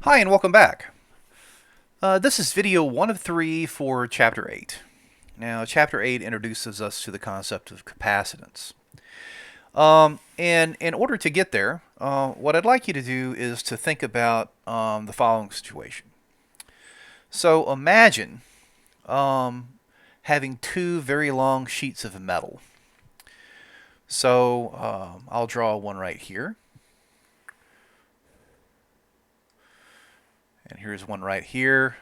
Hi and welcome back. This is video 1 of 3 for Chapter 8. Now, Chapter 8 introduces us to the concept of capacitance. And in order to get there, what I'd like you to do is to think about the following situation. So imagine having two very long sheets of metal. So I'll draw one right here. And here's one right here.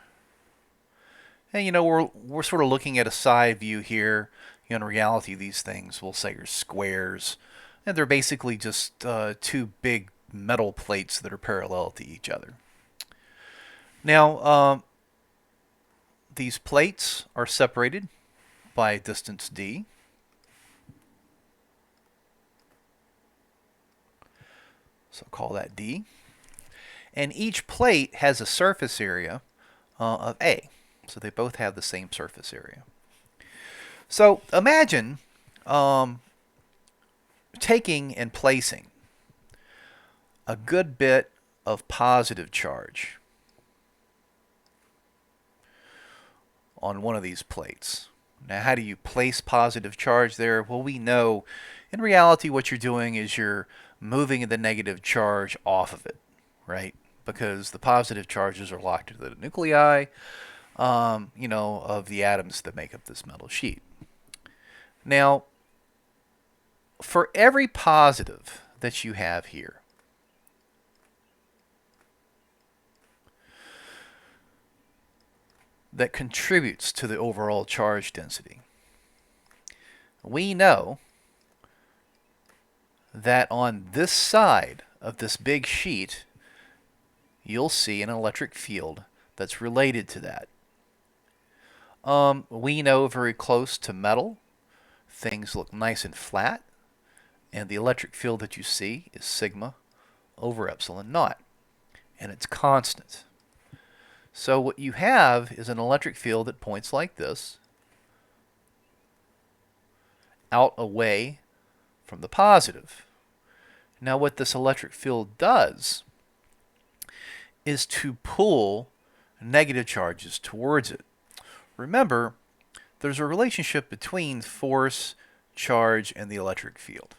And we're sort of looking at a side view here. In reality, these things we'll say are squares, and they're basically just two big metal plates that are parallel to each other. Now, these plates are separated by a distance d. So call that d. And each plate has a surface area of A. So they both have the same surface area. So imagine taking and placing a good bit of positive charge on one of these plates. Now, how do you place positive charge there? Well, we know in reality what you're doing is you're moving the negative charge off of it, right? Because the positive charges are locked to the nuclei, of the atoms that make up this metal sheet. Now, for every positive that you have here, that contributes to the overall charge density, we know that on this side of this big sheet, you'll see an electric field that's related to that. We know very close to metal, things look nice and flat, and the electric field that you see is sigma over epsilon naught, and it's constant. So what you have is an electric field that points like this, out away from the positive. Now what this electric field does is to pull negative charges towards it. Remember, there's a relationship between force, charge, and the electric field.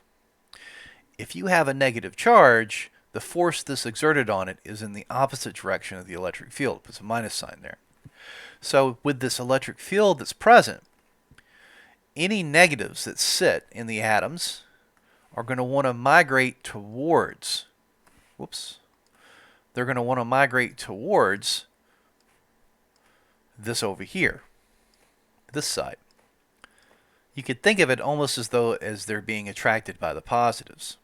If you have a negative charge, the force that's exerted on it is in the opposite direction of the electric field. It puts a minus sign there. So with this electric field that's present, any negatives that sit in the atoms are going to want to migrate towards, they're going to want to migrate towards this over here, this side. You could think of it almost as though they're being attracted by the positives.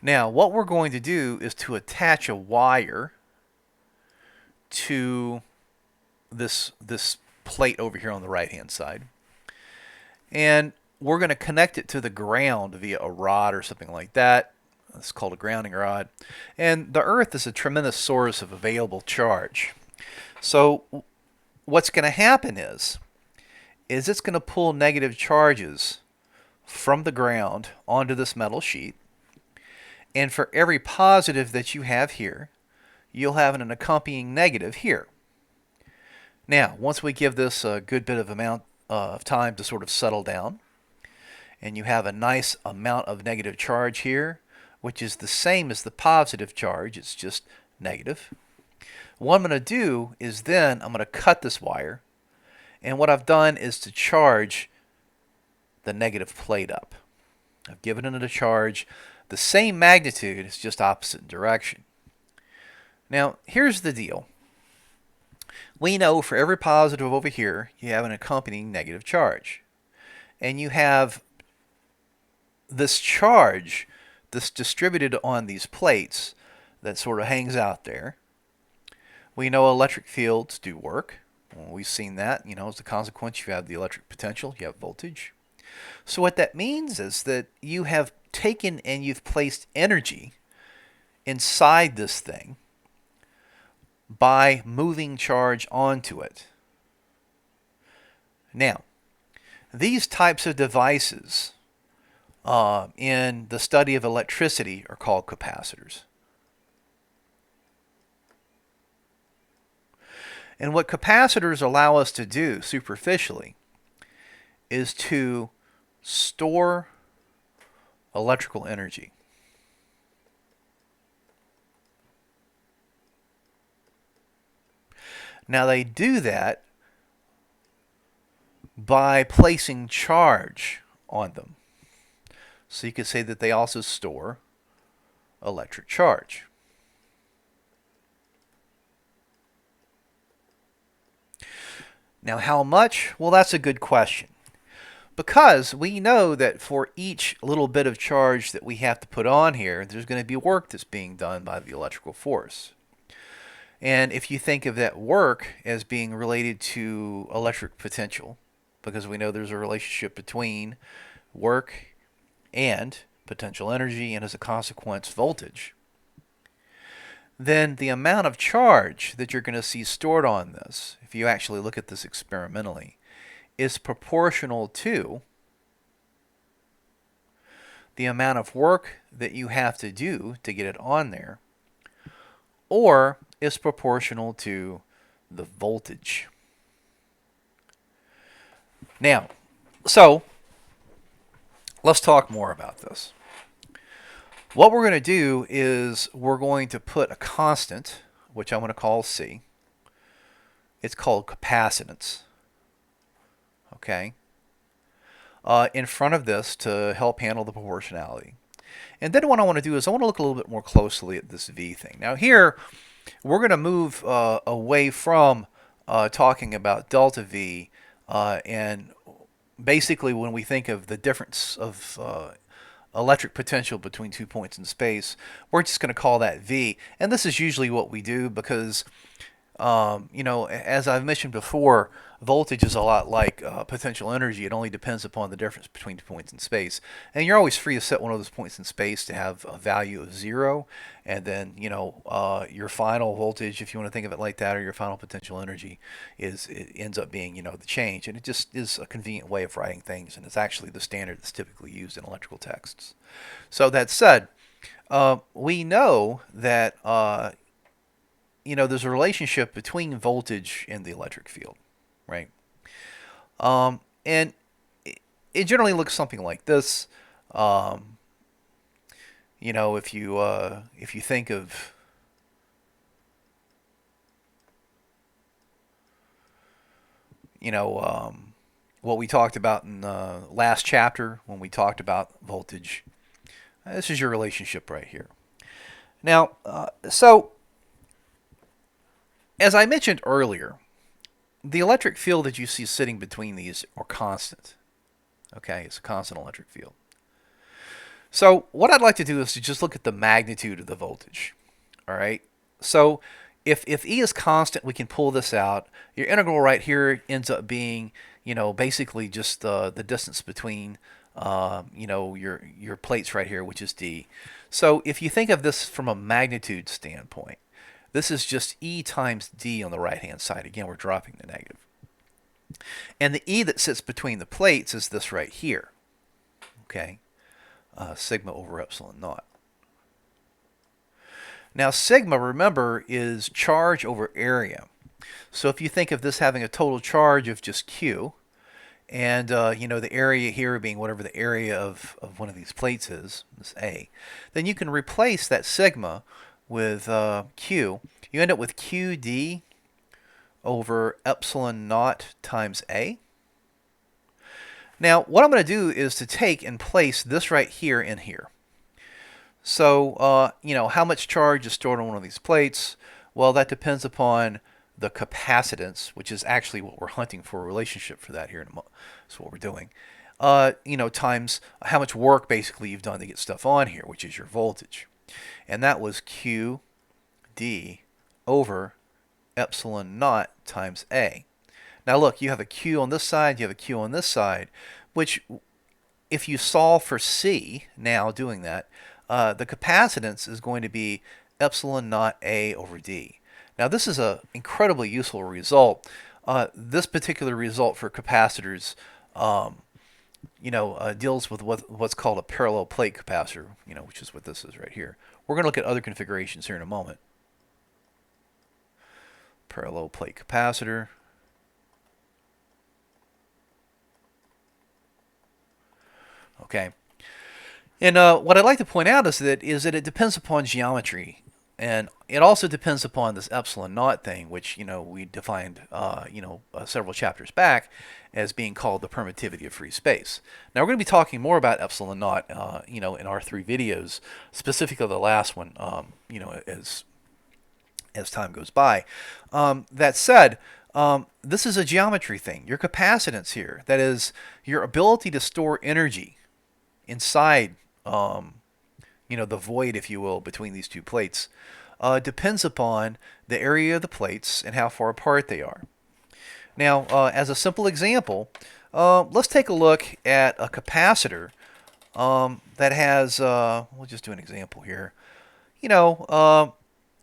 Now, what we're going to do is to attach a wire to this plate over here on the right-hand side. And we're going to connect it to the ground via a rod or something like that. It's called a grounding rod. And the Earth is a tremendous source of available charge. So what's going to happen is it's going to pull negative charges from the ground onto this metal sheet. And for every positive that you have here, you'll have an accompanying negative here. Now, once we give this a good bit of amount of time to sort of settle down, and you have a nice amount of negative charge here, which is the same as the positive charge, it's just negative. What I'm going to do is then I'm going to cut this wire, and what I've done is to charge the negative plate up. I've given it a charge the same magnitude, it's just opposite direction. Now, here's the deal. We know for every positive over here, you have an accompanying negative charge. And you have this charge that's distributed on these plates that sort of hangs out there. We know electric fields do work. Well, we've seen that. As a consequence, you have the electric potential, you have voltage. So what that means is that you have taken and you've placed energy inside this thing by moving charge onto it. Now, these types of devices in the study of electricity are called capacitors. And what capacitors allow us to do superficially is to store electrical energy. Now they do that by placing charge on them. So you could say that they also store electric charge. Now how much? Well, that's a good question. Because we know that for each little bit of charge that we have to put on here, there's going to be work that's being done by the electrical force. And if you think of that work as being related to electric potential, because we know there's a relationship between work and potential energy, and as a consequence, voltage, then the amount of charge that you're going to see stored on this, if you actually look at this experimentally, is proportional to the amount of work that you have to do to get it on there, or is proportional to the voltage. Now, so let's talk more about this. What we're going to do is we're going to put a constant, which I'm going to call C. It's called capacitance. Okay? In front of this to help handle the proportionality. And then what I want to do is I want to look a little bit more closely at this V thing. Now here, we're going to move away from talking about delta V, and basically when we think of the difference of electric potential between 2 points in space, we're just going to call that V. And this is usually what we do because, you know, as I've mentioned before, voltage is a lot like potential energy. It only depends upon the difference between 2 points in space. And you're always free to set one of those points in space to have a value of 0. And then, you know, your final voltage, if you want to think of it like that, or your final potential energy, it ends up being, you know, the change. And it just is a convenient way of writing things. And it's actually the standard that's typically used in electrical texts. So that said, we know that, you know, there's a relationship between voltage and the electric field, right? And it generally looks something like this. You know, if you think of what we talked about in the last chapter when we talked about voltage, this is your relationship right here. Now, so as I mentioned earlier, the electric field that you see sitting between these are constant. Okay, it's a constant electric field. So what I'd like to do is to just look at the magnitude of the voltage. All right. So if E is constant, we can pull this out. Your integral right here ends up being, you know, basically just the distance between, you know, your plates right here, which is D. So if you think of this from a magnitude standpoint, this is just E times D on the right-hand side. Again, we're dropping the negative. And the E that sits between the plates is this right here. Okay. Sigma over epsilon naught. Now sigma, remember, is charge over area. So if you think of this having a total charge of just Q, and you know, the area here being whatever the area of one of these plates is, this A, then you can replace that sigma with Q. You end up with QD over epsilon naught times A. Now, what I'm going to do is to take and place this right here in here. So, you know, how much charge is stored on one of these plates? Well, that depends upon the capacitance, which is actually what we're hunting for, a relationship for that here in a moment. That's what we're doing. You know, times how much work basically you've done to get stuff on here, which is your voltage. And that was QD over epsilon naught times A. Now look, you have a Q on this side, you have a Q on this side, which if you solve for C, now doing that, the capacitance is going to be epsilon naught A over D. Now this is an incredibly useful result. This particular result for capacitors, you know, deals with what's called a parallel plate capacitor, you know, which is what this is right here. We're going to look at other configurations here in a moment. parallel plate capacitor. Okay. And what I'd like to point out is that it depends upon geometry, and it also depends upon this epsilon naught thing, which we defined several chapters back as being called the permittivity of free space. Now we're going to be talking more about epsilon naught, in our 3 videos, specifically the last one, as time goes by. That said, this is a geometry thing. Your capacitance here, that is, your ability to store energy inside the void, if you will, between these 2 plates, depends upon the area of the plates and how far apart they are. Now, as a simple example, let's take a look at a capacitor that has, we'll just do an example here.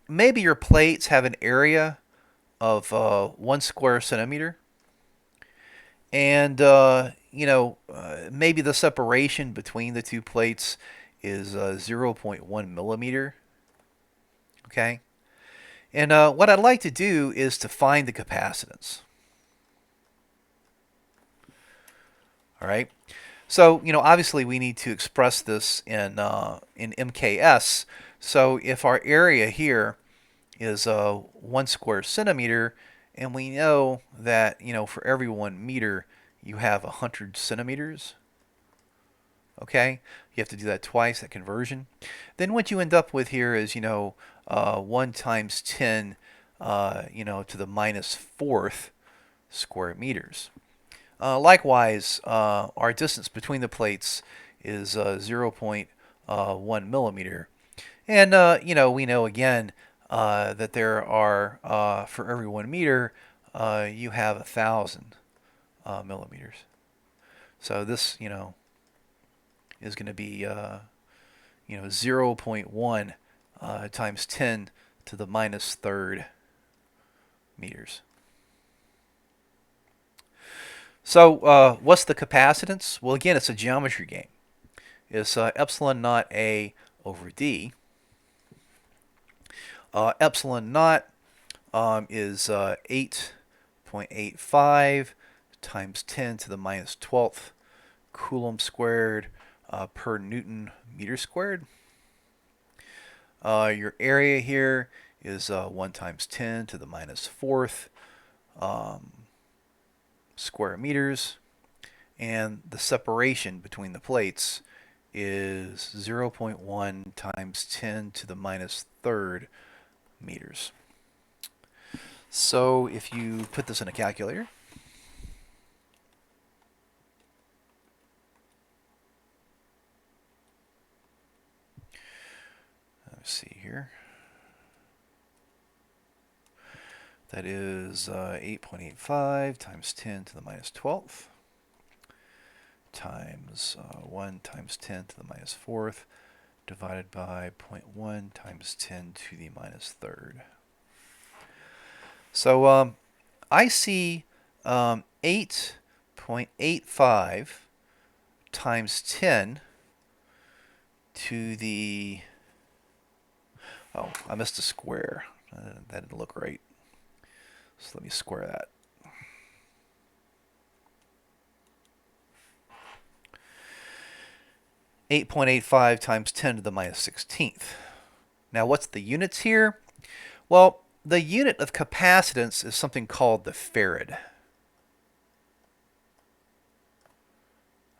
Maybe your plates have an area of 1 square centimeter, and maybe the separation between the 2 plates is 0.1 millimeter. Okay, and what I'd like to do is to find the capacitance. All right, so obviously we need to express this in MKS. So if our area here is 1 square centimeter, and we know that for every 1 meter you have 100 centimeters. Okay, you have to do that twice, that conversion. Then what you end up with here is 1 times 10 to the minus 4th square meters. Likewise, our distance between the plates is 0.1 millimeter. And we know again that there are, for every 1 meter, you have 1,000 millimeters. So this is going to be 0.1 times 10 to the minus 3rd meters. So what's the capacitance? Well, again, it's a geometry game. It's epsilon naught A over D. Epsilon naught is 8.85 times 10 to the minus 12th Coulomb squared per Newton meter squared. Your area here is 1 times 10 to the minus 4th square meters, and the separation between the plates is 0.1 times 10 to the minus 3rd meters. So if you put this in a calculator, let's see here. That is 8.85 times 10 to the minus 12th times 1 times 10 to the minus 4th divided by 0.1 times 10 to the minus 3rd. So I see 8.85 times 10 to the, oh, I missed a square. That didn't look right. So let me square that. (8.85) times 10 to the minus 16th. Now what's the units here? Well, the unit of capacitance is something called the farad.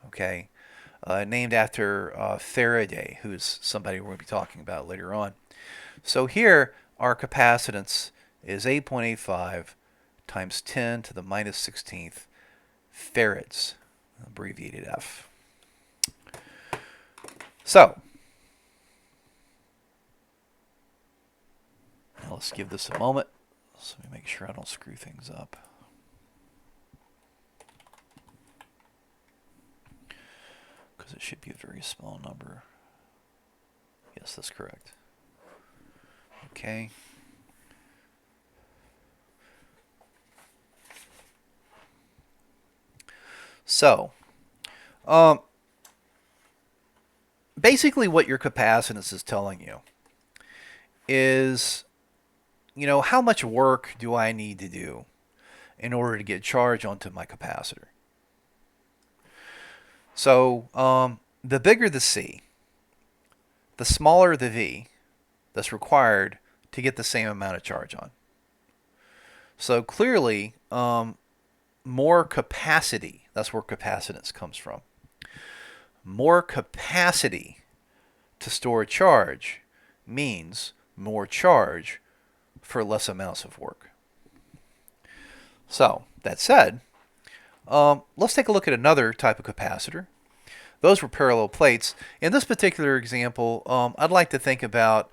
Okay, named after Faraday, who's somebody we're going to be talking about later on. So here our capacitance is 8.85 times 10 to the minus 16th farads, abbreviated F. So, now let's give this a moment. So let me make sure I don't screw things up. Because it should be a very small number. Yes, that's correct. Okay. So, basically what your capacitance is telling you is how much work do I need to do in order to get charge onto my capacitor? So the bigger the C, the smaller the V that's required to get the same amount of charge on. So clearly, more capacity, that's where capacitance comes from. More capacity to store charge means more charge for less amounts of work. So, that said, let's take a look at another type of capacitor. Those were parallel plates. In this particular example, I'd like to think about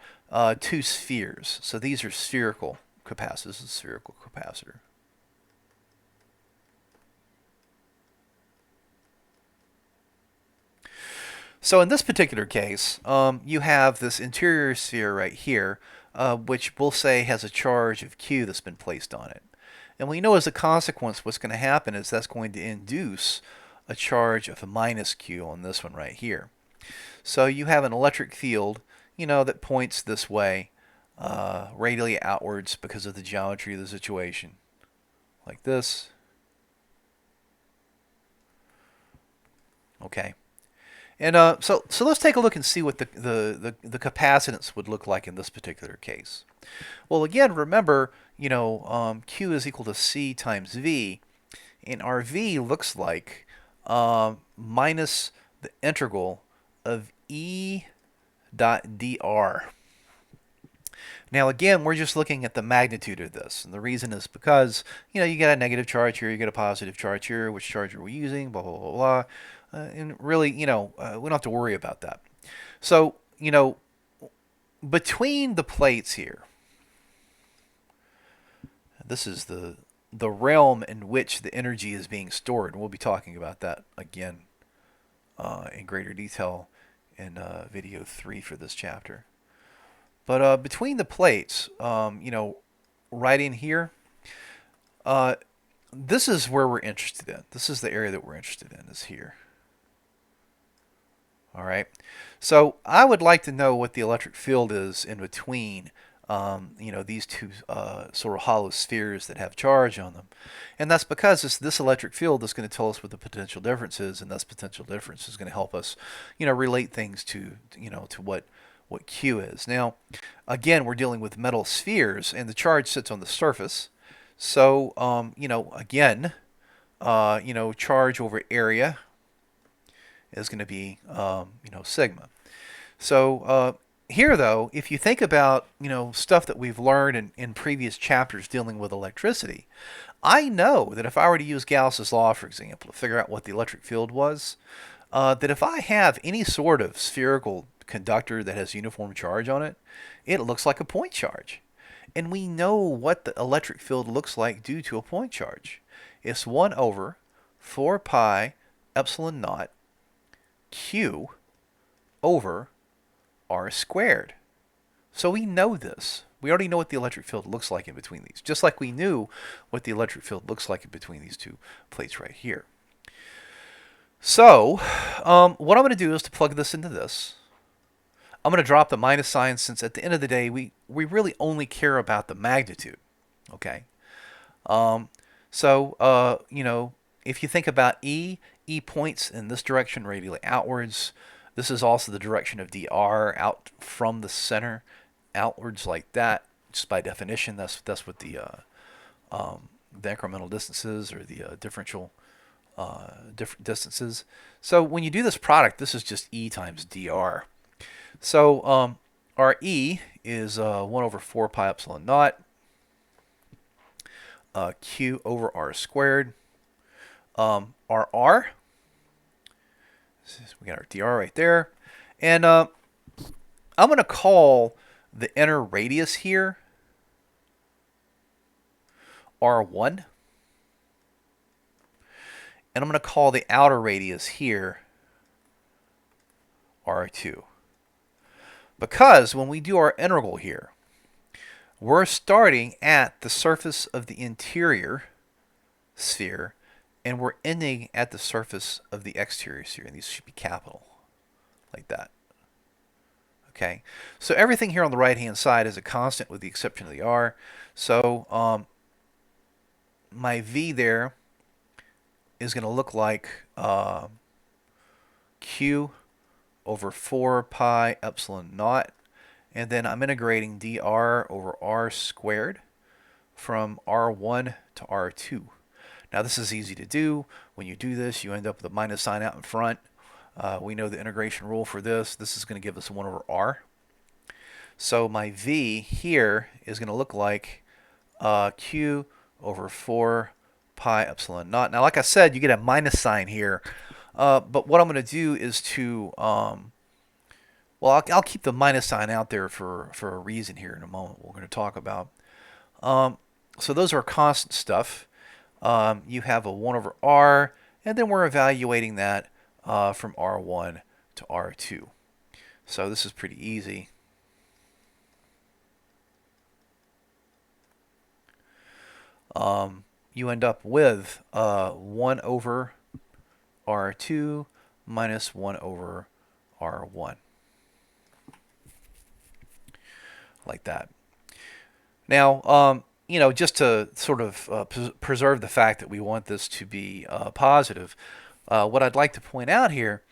two spheres. So these are spherical capacitors. This is a spherical capacitor. So in this particular case, you have this interior sphere right here, which we'll say has a charge of Q that's been placed on it. And we know as a consequence what's going to happen is that's going to induce a charge of a minus Q on this one right here. So you have an electric field, that points this way, radially outwards because of the geometry of the situation, like this. Okay. And so let's take a look and see what the capacitance would look like in this particular case. Well, again, remember, Q is equal to C times V, and our V looks like minus the integral of E dot dr. Now again, we're just looking at the magnitude of this, and the reason is because you get a negative charge here, you get a positive charge here. Which charge are we using? Blah blah blah blah. And really, we don't have to worry about that. So between the plates here, this is the realm in which the energy is being stored, and we'll be talking about that again in greater detail in video 3 for this chapter. But between the plates, right in here, this is where we're interested in. This is the area that we're interested in, is here. All right. So I would like to know what the electric field is in between, these two sort of hollow spheres that have charge on them. And that's because this electric field is going to tell us what the potential difference is, and this potential difference is going to help us, relate things to what Q is. Now, again, we're dealing with metal spheres, and the charge sits on the surface. So, again, charge over area is going to be, sigma. So here, though, if you think about, stuff that we've learned in previous chapters dealing with electricity, I know that if I were to use Gauss's law, for example, to figure out what the electric field was, that if I have any sort of spherical conductor that has uniform charge on it, it looks like a point charge. And we know what the electric field looks like due to a point charge. It's 1 over 4 pi epsilon naught Q over R squared. So we know this. We already know what the electric field looks like in between these, just like we knew what the electric field looks like in between these two plates right here. So what I'm going to do is to plug this into this. I'm going to drop the minus sign, since at the end of the day, we really only care about the magnitude. Okay. If you think about E points in this direction radially outwards. This is also the direction of dr, out from the center outwards like that. Just by definition, that's what the incremental distances, or the differential different distances. So when you do this product, this is just E times dr. So our E is 1 over 4 pi epsilon naught Q over R squared. Our R, we got our dr right there. And I'm going to call the inner radius here R1. And I'm going to call the outer radius here R2. Because when we do our integral here, we're starting at the surface of the interior sphere, and we're ending at the surface of the exterior sphere. And these should be capital, like that. Okay, so everything here on the right hand side is a constant with the exception of the r. So my v there is going to look like q over 4 pi epsilon naught, and then I'm integrating dr over r squared from r1 to r2. Now this is easy to do. When you do this, you end up with a minus sign out in front. We know the integration rule for this. This is going to give us 1 over r. So my v here is going to look like q over 4 pi epsilon naught. Now, like I said, you get a minus sign here. But what I'm going to do is to, well, I'll keep the minus sign out there for a reason here in a moment we're going to talk about. So those are constant stuff. You have a 1 over r, and then we're evaluating that from r1 to r2. So this is pretty easy. You end up with 1 over r2 minus 1 over r1. Like that. Now, you know, just to sort of preserve the fact that we want this to be positive, what I'd like to point out here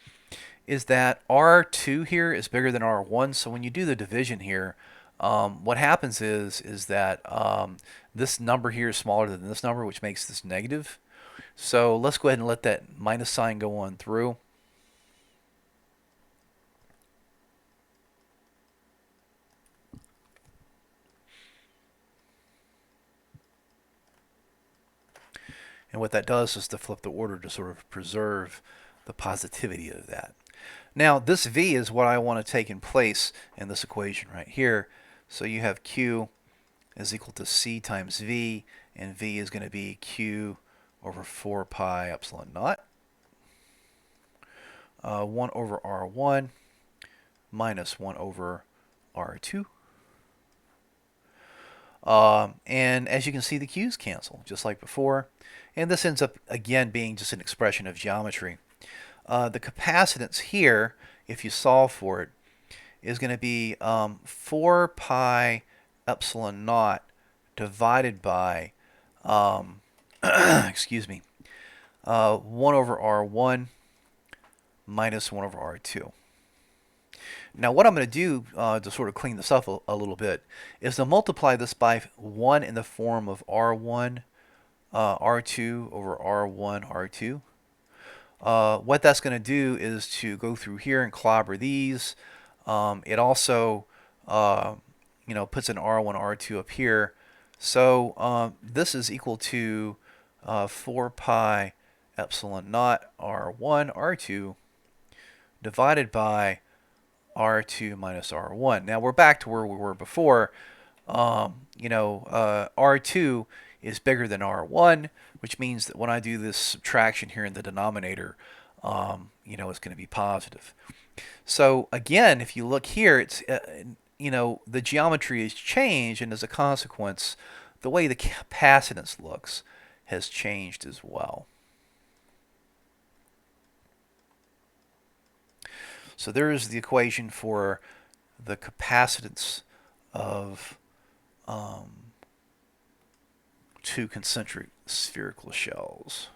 is that R2 here is bigger than R1. So when you do the division here, what happens is that this number here is smaller than this number, which makes this negative. So let's go ahead and let that minus sign go on through. And what that does is to flip the order to sort of preserve the positivity of that. Now, this v is what I want to take in place in this equation right here. So you have q is equal to c times v, and v is going to be q over 4 pi epsilon naught. 1 over r1 minus 1 over r2. And as you can see, the q's cancel, just like before. And this ends up, again, being just an expression of geometry. The capacitance here, if you solve for it, is going to be 4 pi epsilon naught divided by, excuse me, 1 over r1 minus 1 over r2. Now what I'm going to do to sort of clean this up a little bit is to multiply this by 1 in the form of r1 r2 over r1 r2. What that's going to do is to go through here and clobber these. It also you know, puts an r1 r2 up here. So this is equal to 4 pi epsilon naught r1 r2 divided by r2 minus r1. Now we're back to where we were before. You know, r2 is bigger than r1, which means that when I do this subtraction here in the denominator, you know, it's going to be positive. So again, if you look here, it's you know, the geometry has changed, and as a consequence, the way the capacitance looks has changed as well. So there is the equation for the capacitance of two concentric spherical shells.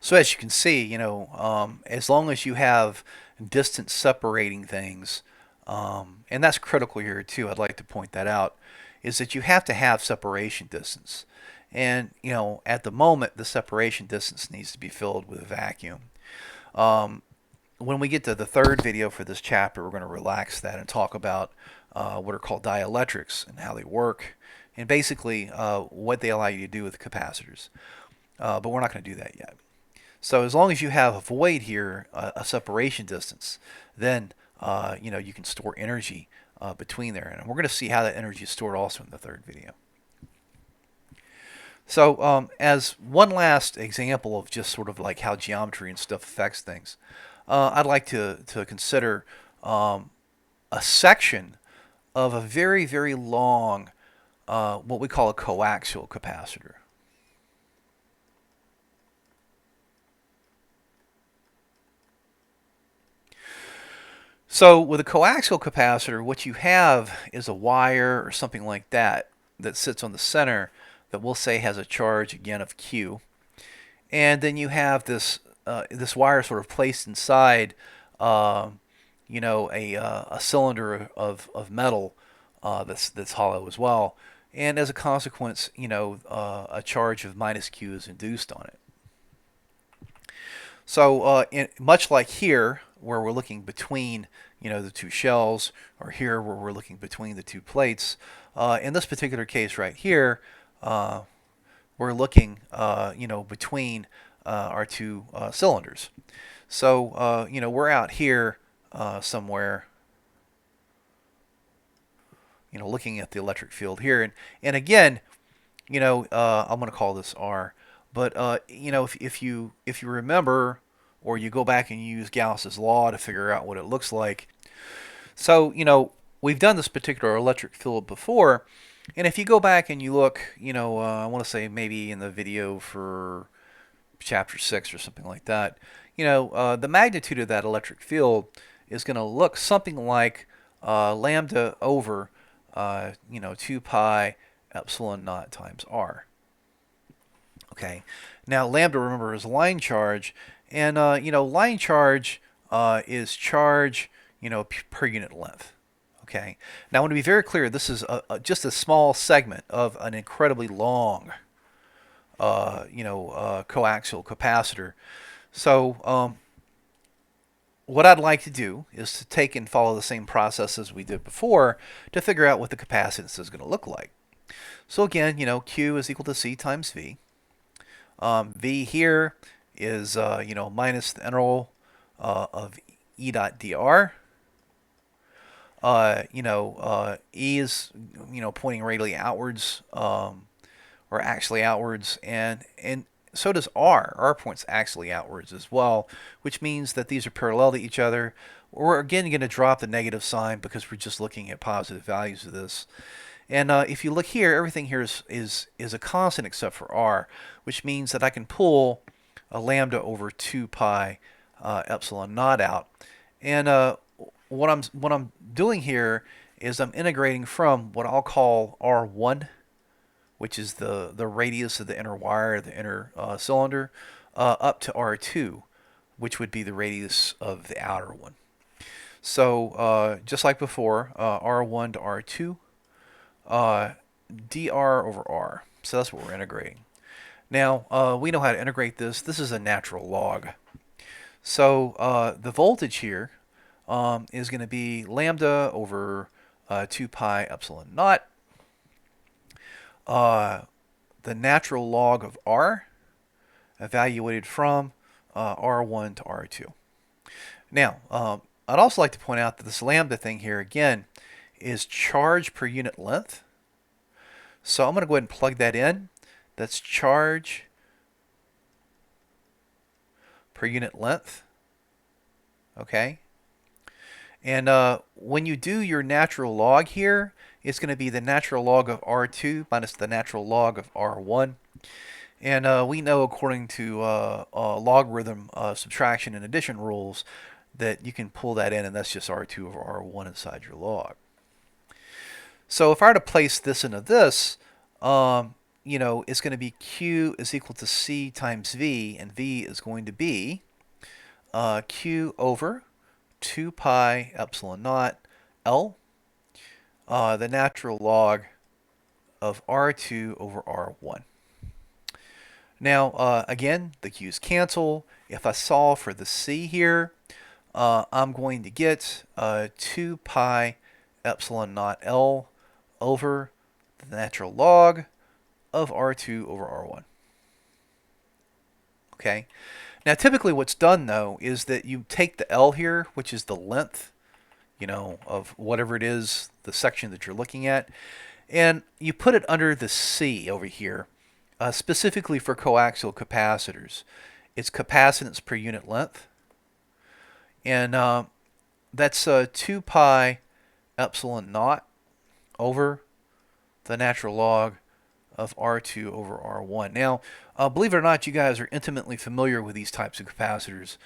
So as you can see, you know, as long as you have distance separating things, and that's critical here too, I'd like to point that out, is that you have to have separation distance. And, you know, at the moment, the separation distance needs to be filled with a vacuum. When we get to the third video for this chapter, we're going to relax that and talk about what are called dielectrics and how they work, and basically what they allow you to do with capacitors. But we're not going to do that yet. So as long as you have a void here, a separation distance, then you know, you can store energy between there. And we're going to see how that energy is stored also in the third video. So as one last example of just sort of like how geometry and stuff affects things, I'd like to consider a section of a very, very long, what we call a coaxial capacitor. So with a coaxial capacitor, what you have is a wire or something like that that sits on the center that we'll say has a charge again of Q, and then you have this wire sort of placed inside, uh, a cylinder of metal that's hollow as well, and as a consequence, a charge of minus Q is induced on it. So much like here, where we're looking between the two shells, or here where we're looking between the two plates, in this particular case right here, we're looking between our two cylinders. So we're out here somewhere, looking at the electric field here, and again, I'm going to call this R. But if you remember, or you go back and use Gauss's law to figure out what it looks like. So we've done this particular electric field before, and if you go back and you look, I want to say maybe in the video for chapter 6 or something like that, the magnitude of that electric field is going to look something like lambda over 2 pi epsilon naught times r. Okay, now lambda, remember, is line charge, and line charge is charge per unit length. Okay, now I want to be very clear. This is just a small segment of an incredibly long coaxial capacitor. So what I'd like to do is to take and follow the same process as we did before to figure out what the capacitance is going to look like. So again, Q is equal to C times V. V here is minus the integral of E dot dr. E is pointing radially outwards, or actually outwards, and so does R. R points actually outwards as well, which means that these are parallel to each other. We're again going to drop the negative sign because we're just looking at positive values of this. And if you look here, everything here is a constant except for R, which means that I can pull a lambda over 2 pi epsilon naught out. And what I'm doing here is I'm integrating from what I'll call R1, which is the radius of the inner wire, the inner cylinder, up to R2, which would be the radius of the outer one. So just like before, R1 to R2, dr over r. So that's what we're integrating. Now, we know how to integrate this. This is a natural log. So the voltage here is going to be lambda over 2 pi epsilon naught. The natural log of r, evaluated from R1 to R2. Now, I'd also like to point out that this lambda thing here, again, is charge per unit length. So I'm going to go ahead and plug that in. That's charge per unit length. Okay. And when you do your natural log here, it's going to be the natural log of R2 minus the natural log of R1. And we know, according to logarithm subtraction and addition rules, that you can pull that in, and that's just R2 over R1 inside your log. So if I were to place this into this, it's going to be Q is equal to C times V, and V is going to be Q over 2 pi epsilon naught L, the natural log of R2 over R1. Now, again, the Q's cancel. If I solve for the C here, I'm going to get 2 pi epsilon naught L over the natural log of R2 over R1. Okay. Now, typically what's done, though, is that you take the L here, which is the length, of whatever it is, the section that you're looking at, and you put it under the C over here, specifically for coaxial capacitors. It's capacitance per unit length. And that's 2 pi epsilon naught over the natural log of R2 over R1. Now, believe it or not, you guys are intimately familiar with these types of capacitors.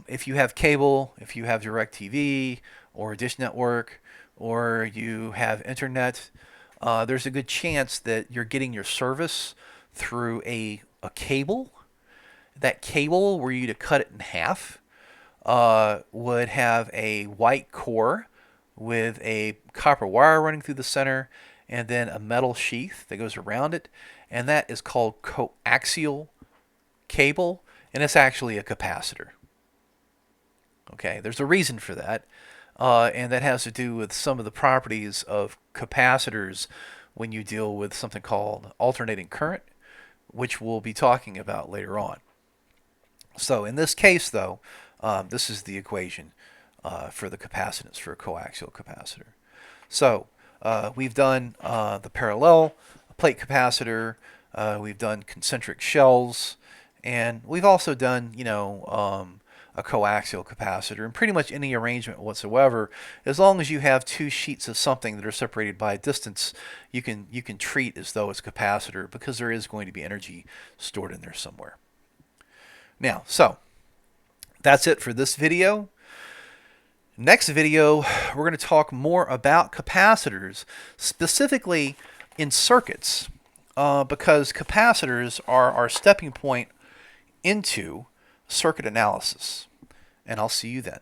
If you have cable, if you have DirecTV or a Dish Network, or you have internet, there's a good chance that you're getting your service through a cable. That cable, were you to cut it in half, would have a white core with a copper wire running through the center and then a metal sheath that goes around it. And that is called coaxial cable, and it's actually a capacitor. Okay, there's a reason for that, and that has to do with some of the properties of capacitors when you deal with something called alternating current, which we'll be talking about later on. So in this case, though, this is the equation for the capacitance for a coaxial capacitor. So we've done the parallel plate capacitor, we've done concentric shells, and we've also done, a coaxial capacitor. And pretty much any arrangement whatsoever, as long as you have two sheets of something that are separated by a distance, you can treat as though it's a capacitor, because there is going to be energy stored in there somewhere. Now, so that's it for this video. Next video, we're going to talk more about capacitors, specifically in circuits, because capacitors are our stepping point into circuit analysis. And I'll see you then.